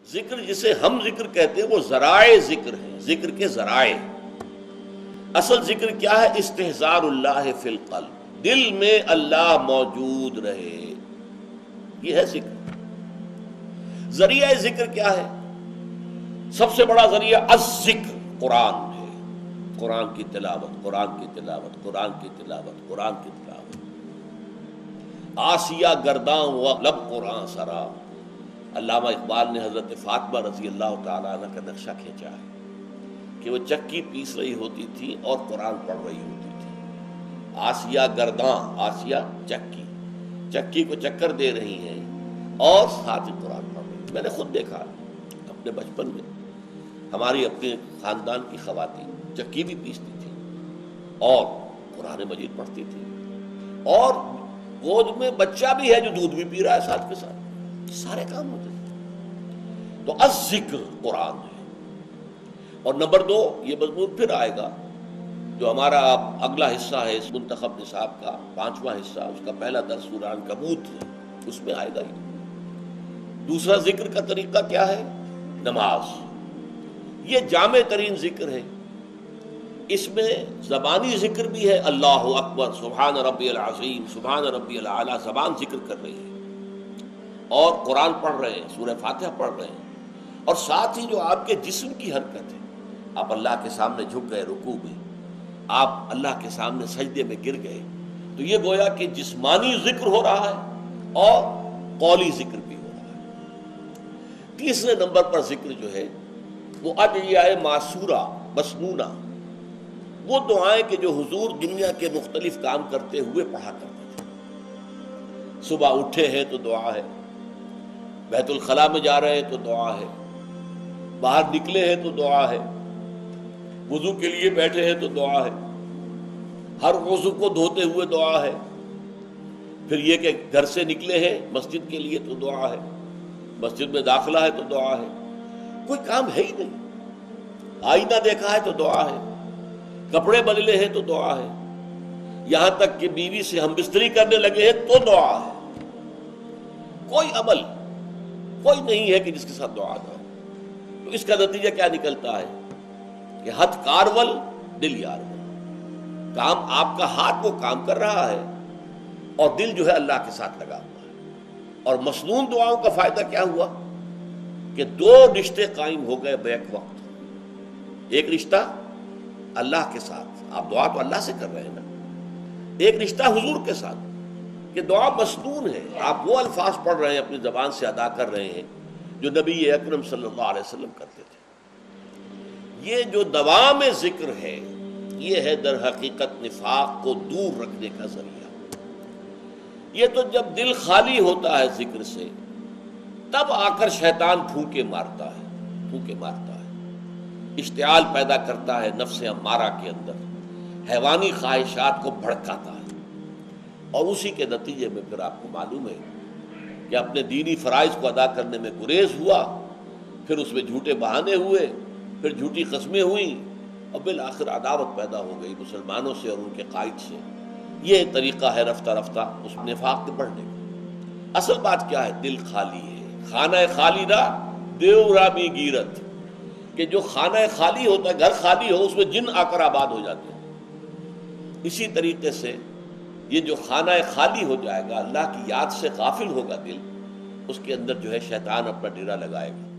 ذکر جسے ہم ذکر کہتے ہیں وہ ذرائع ذکر ہیں، ذکر کے ذرائع۔ اصل ذکر کیا ہے؟ استحضار اللہ فی القلب، دل میں اللہ موجود رہے، یہ ہے ذکر۔ ذریعہ ذکر کیا ہے؟ سب سے بڑا ذریعہ الذکر قرآن ہے، قرآن کی تلاوت، قرآن کی تلاوت، قرآن کی تلاوت، قرآن کی تلاوت۔ آسیہ گرداں ہوا لب قرآن سرا، علامہ اقبال نے حضرت فاطمہ رضی اللہ تعالیٰ عنہ کا نقشہ کھینچا ہے کہ وہ چکی پیس رہی ہوتی تھی اور قرآن پڑھ رہی ہوتی تھی۔ آسیہ گرداں، آسیہ چکی، چکی کو چکر دے رہی ہیں اور ساتھ ہی قرآن پڑھ رہی ہیں۔ میں نے خود دیکھا اپنے بچپن میں، ہماری اپنے خاندان کی خواتین چکی بھی پیستی تھی اور قرآن مجید پڑھتی تھی، اور گود میں بچہ بھی ہے جو دودھ بھی پی رہا ہے ساتھ کے ساتھ، سارے کام ہوتے ہیں۔ تو الذکر قرآن ہے۔ اور نمبر دو، یہ مضمون پھر آئے گا جو ہمارا اگلا حصہ ہے اس منتخب نصاب کا، 5واں حصہ، اس کا پہلا درس سورہ عنکبوت ہے، اس میں آئے گا ہی۔ دوسرا ذکر کا طریقہ کیا ہے؟ نماز۔ یہ جامع ترین ذکر ہے، اس میں زبانی ذکر بھی ہے، اللہ اکبر، سبحان ربی العظیم، سبحان ربی الاعلیٰ، زبان ذکر کر رہی ہے، اور قرآن پڑھ رہے ہیں، سورہ فاتحہ پڑھ رہے ہیں، اور ساتھ ہی جو آپ کے جسم کی حرکت ہے، آپ اللہ کے سامنے جھک گئے رکوع میں، آپ اللہ کے سامنے سجدے میں گر گئے، تو یہ گویا کہ جسمانی ذکر ہو رہا ہے اور قولی ذکر بھی ہو رہا ہے۔ تیسرے نمبر پر ذکر جو ہے وہ ادعیہ معصورہ، مسنونہ، وہ دعائیں کہ جو حضور دنیا کے مختلف کام کرتے ہوئے پڑھا کرتے تھے۔ صبح اٹھے ہیں تو دعا ہے، بیت الخلاء میں جا رہے ہیں تو دعا ہے، باہر نکلے ہیں تو دعا ہے، وضو کے لیے بیٹھے ہیں تو دعا ہے، ہر وضو کو دھوتے ہوئے دعا ہے، پھر یہ کہ گھر سے نکلے ہیں مسجد کے لیے تو دعا ہے، مسجد میں داخلہ ہے تو دعا ہے، کوئی کام ہے ہی نہیں، آئینہ دیکھا ہے تو دعا ہے، کپڑے بدلے ہیں تو دعا ہے، یہاں تک کہ بیوی سے ہم بستری کرنے لگے ہیں تو دعا ہے۔ کوئی عمل کوئی نہیں ہے کہ جس کے ساتھ دعا نہ ہو۔ تو اس کا نتیجہ کیا نکلتا ہے کہ ہتھ کارول دل یارول، کام آپ کا ہاتھ وہ کام کر رہا ہے اور دل جو ہے اللہ کے ساتھ لگا ہوا ہے۔ اور مسنون دعاؤں کا فائدہ کیا ہوا کہ دو رشتے قائم ہو گئے بیک وقت۔ ایک رشتہ اللہ کے ساتھ، آپ دعا تو اللہ سے کر رہے ہیں نا، ایک رشتہ حضور کے ساتھ کہ دعا مسنون ہے، آپ وہ الفاظ پڑھ رہے ہیں، اپنی زبان سے ادا کر رہے ہیں جو نبی اکرم صلی اللہ علیہ وسلم کرتے تھے۔ یہ جو دوام ذکر ہے یہ ہے در حقیقت نفاق کو دور رکھنے کا ذریعہ۔ یہ تو جب دل خالی ہوتا ہے ذکر سے تب آ کر شیطان پھونکے مارتا ہے، اشتعال پیدا کرتا ہے نفس امارہ کے اندر، حیوانی خواہشات کو بھڑکاتا ہے، اور اسی کے نتیجے میں پھر آپ کو معلوم ہے کہ اپنے دینی فرائض کو ادا کرنے میں گریز ہوا، پھر اس میں جھوٹے بہانے ہوئے، پھر جھوٹی قسمیں ہوئیں، اور بالآخر عداوت پیدا ہو گئی مسلمانوں سے اور ان کے قائد سے۔ یہ طریقہ ہے رفتہ رفتہ اس نفاق کے بڑھنے کا۔ اصل بات کیا ہے؟ دل خالی ہے، خانہ خالی را دیو رامی گیرت، کہ جو خانہ خالی ہوتا ہے، گھر خالی ہو، اس میں جن آ کر آباد ہو جاتے ہیں۔ اسی طریقے سے یہ جو خانہ خالی ہو جائے گا، اللہ کی یاد سے غافل ہوگا دل، اس کے اندر جو ہے شیطان اپنا ڈیرا لگائے گا۔